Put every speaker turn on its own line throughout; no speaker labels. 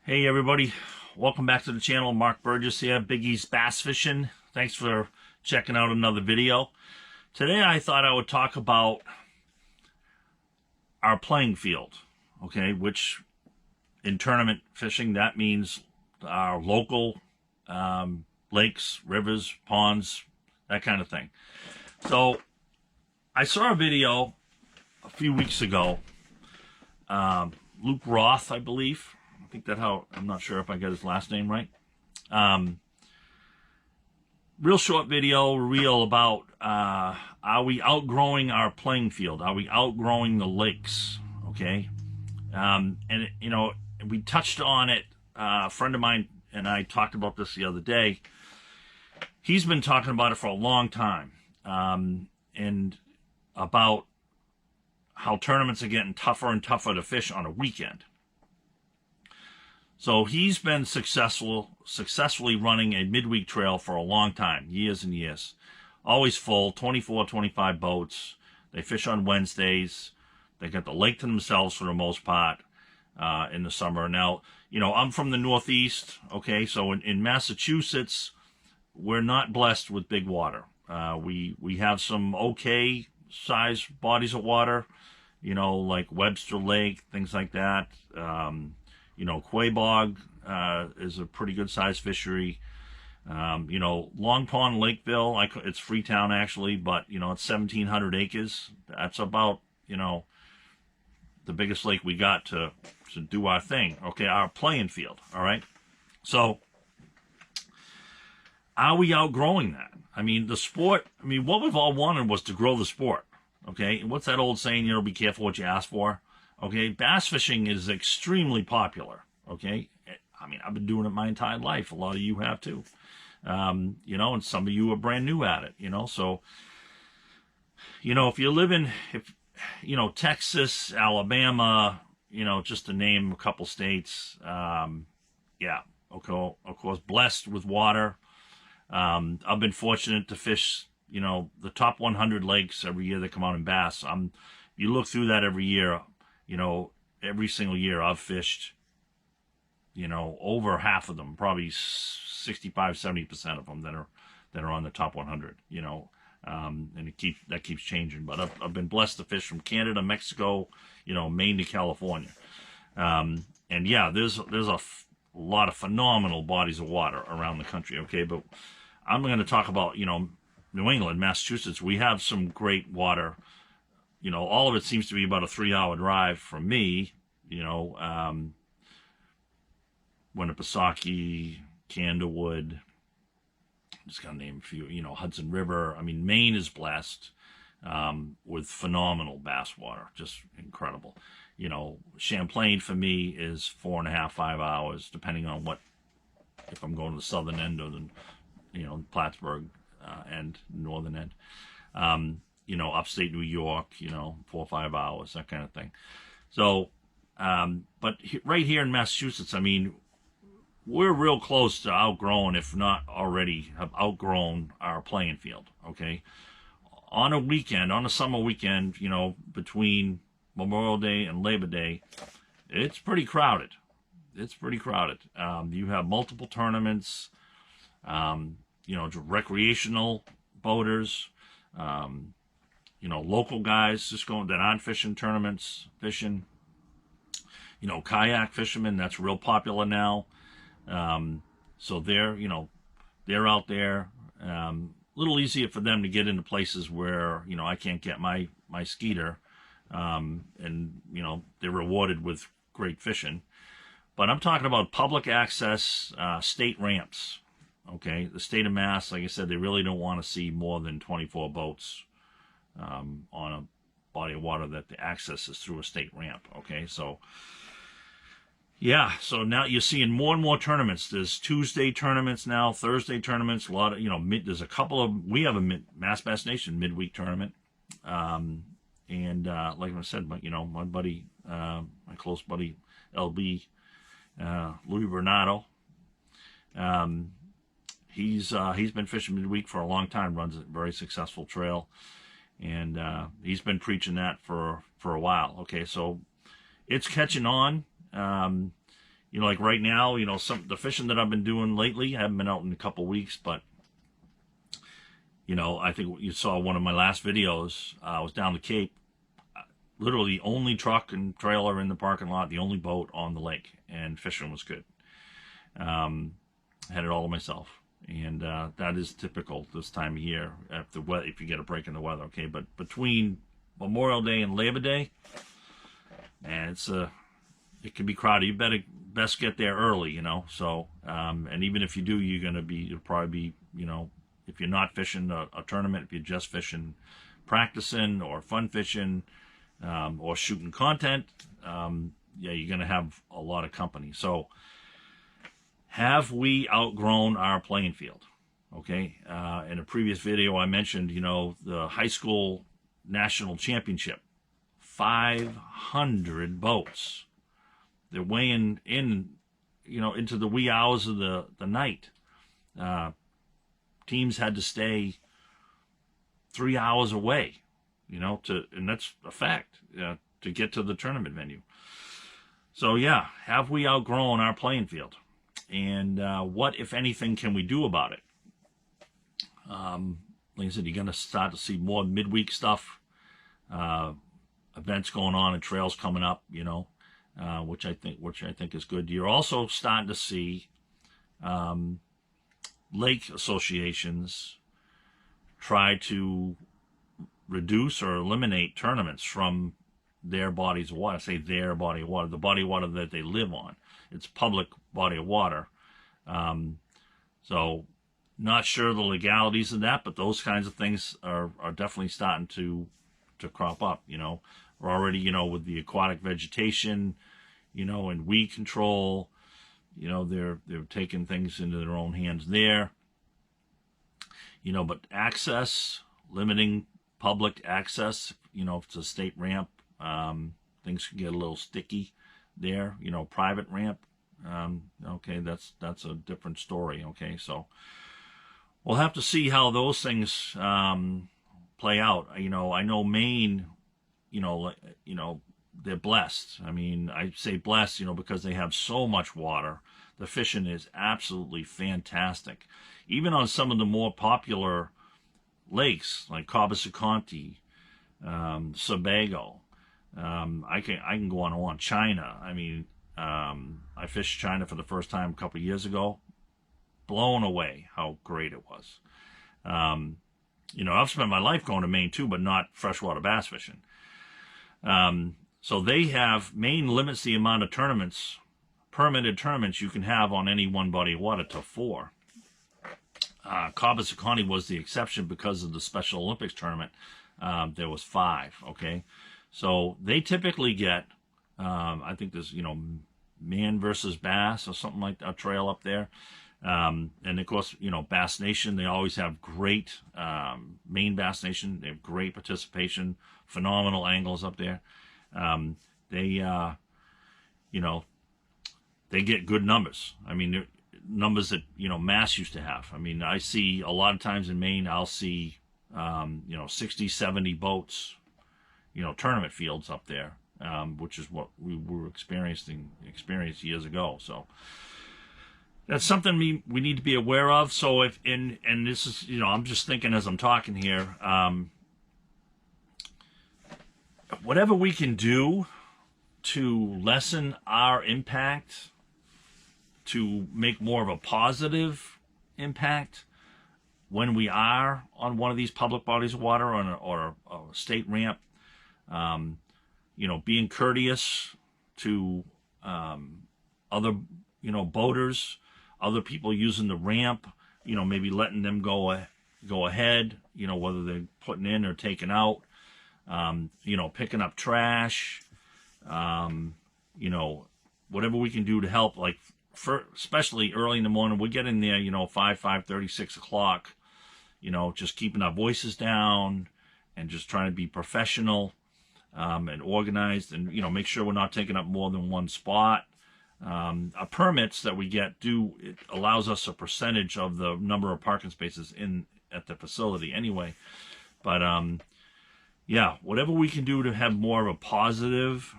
Hey everybody, welcome back to the channel. Mark Burgess here, Big East Bass Fishing. Thanks for checking out another video. Today I thought I would talk about our playing field, okay, which in tournament fishing, that means our local lakes, rivers, ponds, that kind of thing. So I saw a video a few weeks ago, Luke Roth, I believe. I think I'm not sure if I got his last name right. Real short video, real about are we outgrowing our playing field? Are we outgrowing the lakes? Okay. We touched on it. A friend of mine and I talked about this the other day. He's been talking about it for a long time. And about how tournaments are getting tougher and tougher to fish on a weekend. So he's been successfully running a midweek trail for a long time, years and years. Always full, 24, 25 boats. They fish on Wednesdays. They got the lake to themselves for the most part in the summer. Now, I'm from the Northeast, okay? So in Massachusetts, we're not blessed with big water. We have some okay size bodies of water, like Webster Lake, things like that. Quabog is a pretty good sized fishery. Long Pond, Lakeville, it's Freetown actually, but it's 1,700 acres. That's about the biggest lake we got to do our thing. Okay, our playing field. All right. So, are we outgrowing that? I mean, the sport. I mean, what we've all wanted was to grow the sport. Okay, and what's that old saying? Be careful what you ask for. Okay, bass fishing is extremely popular, okay? I mean, I've been doing it my entire life. A lot of you have too. And some of you are brand new at it, so, if you live in, Texas, Alabama, just to name a couple states, yeah, okay, of course, blessed with water. I've been fortunate to fish, the top 100 lakes every year that come out in bass. You look through that every year, every single year I've fished, over half of them, probably 65, 70% of them that are on the top 100, and that keeps changing. But I've been blessed to fish from Canada, Mexico, Maine to California. And yeah, there's a lot of phenomenal bodies of water around the country. Okay. But I'm going to talk about, New England, Massachusetts. We have some great water. All of it seems to be about a 3-hour drive from me, Winnipesaukee, Candlewood, just gonna name a few, Hudson River. I mean, Maine is blessed with phenomenal bass water, just incredible. Champlain for me is 4.5, 5 hours, depending on if I'm going to the southern end or the, Plattsburgh end, northern end. Upstate New York, 4 or 5 hours, that kind of thing. So, but right here in Massachusetts, I mean, we're real close to outgrowing, if not already have outgrown our playing field, okay? On a summer weekend, between Memorial Day and Labor Day, it's pretty crowded. It's pretty crowded. You have multiple tournaments, recreational boaters, local guys just that aren't fishing tournaments, fishing, kayak fishermen, that's real popular now. So they're out there, little easier for them to get into places where, I can't get my skeeter, and, they're rewarded with great fishing. But I'm talking about public access, state ramps. Okay. The state of Mass, like I said, they really don't want to see more than 24 boats, on a body of water that the access is through a state ramp. Okay. So, yeah, so now you're seeing more and more tournaments. There's Tuesday tournaments now, Thursday tournaments. A lot of, there's a couple of, we have a Mass Bass Nation midweek tournament. Like I said, my buddy, my close buddy, LB, Louis Bernardo, he's been fishing midweek for a long time, runs a very successful trail. And, he's been preaching that for a while. Okay. So it's catching on. you know, like right now, you know, the fishing that I've been doing lately, I haven't been out in a couple weeks, but you know, I think you saw one of my last videos. I was down the Cape, literally the only truck and trailer in the parking lot, the only boat on the lake, and fishing was good. I had it all to myself, and that is typical this time of year if you get a break in the weather. Okay, but between Memorial Day and Labor Day, man, it can be crowded. You best get there early, you know. So, and even if you do, you'll probably be, you know, if you're not fishing a tournament, if you're just fishing, practicing or fun fishing, or shooting content, yeah, you're gonna have a lot of company. So, have we outgrown our playing field? Okay, in a previous video, I mentioned, you know, the high school national championship, 500 boats. They're weighing in, you know, into the wee hours of the night. Teams had to stay 3 hours away, you know, and that's a fact, to get to the tournament venue. So yeah, have we outgrown our playing field? And what, if anything, can we do about it? Like I said, you're going to start to see more midweek stuff, events going on and trails coming up, you know, which I think is good. You're also starting to see lake associations try to reduce or eliminate tournaments from their bodies of water. I say their body of water, the body of water that they live on. It's public body of water. So not sure the legalities of that, but those kinds of things are definitely starting to crop up. You know, we're already, you know, with the aquatic vegetation, you know, and weed control, you know, they're taking things into their own hands there. You know, but access, limiting public access, you know, if it's a state ramp, things can get a little sticky there. You know, private ramp, okay, that's a different story. Okay, so we'll have to see how those things play out. You know, I know Maine, you know, they're blessed. I mean, I say blessed, you know, because they have so much water. The fishing is absolutely fantastic. Even on some of the more popular lakes like Cabo San Conte, Sebago, I can go on. China. I mean, I fished China for the first time a couple of years ago. Blown away how great it was. You know, I've spent my life going to Maine too, but not freshwater bass fishing. So Maine limits the amount of tournaments, permitted tournaments you can have on any one body of water to 4. Cabo San Conte was the exception because of the Special Olympics tournament. There was 5, okay? So they typically get, I think there's, you know, man versus bass or something like that, a trail up there. And of course, you know, Bass Nation, they always have great, Maine Bass Nation, they have great participation, phenomenal angles up there. You know, they get good numbers. I mean, numbers that, you know, Mass used to have. I mean, I see a lot of times in Maine, I'll see, you know, 60, 70 boats, you know, tournament fields up there, which is what we were experienced years ago. So that's something we need to be aware of. So and this is, you know, I'm just thinking as I'm talking here, whatever we can do to lessen our impact, to make more of a positive impact when we are on one of these public bodies of water or a state ramp, you know, being courteous to other, you know, boaters, other people using the ramp, you know, maybe letting them go ahead, you know, whether they're putting in or taking out, you know, picking up trash, you know, whatever we can do to help, like, especially early in the morning, we get in there, you know, 5:30, 6 o'clock, you know, just keeping our voices down and just trying to be professional, and organized, and, you know, make sure we're not taking up more than one spot. Our permits that we get it allows us a percentage of the number of parking spaces at the facility anyway. But, yeah, whatever we can do to have more of a positive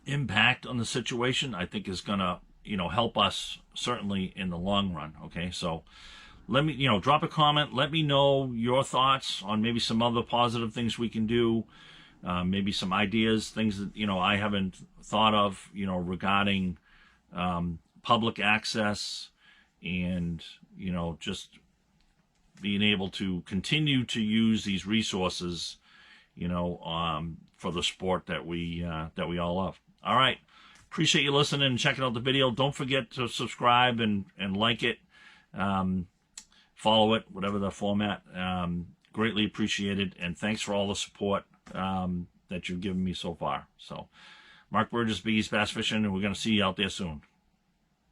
impact on the situation, I think is going to, help us certainly in the long run. Okay. So let me, drop a comment. Let me know your thoughts on maybe some other positive things we can do. Maybe some ideas, things that, I haven't thought of, regarding, public access and, just being able to continue to use these resources, for the sport that we all love. All right. Appreciate you listening and checking out the video. Don't forget to subscribe and like it, follow it, whatever the format. Greatly appreciated. And thanks for all the support, that you've given me so far. So Mark Burgess, Big East Bass Fishing, and we're going to see you out there soon.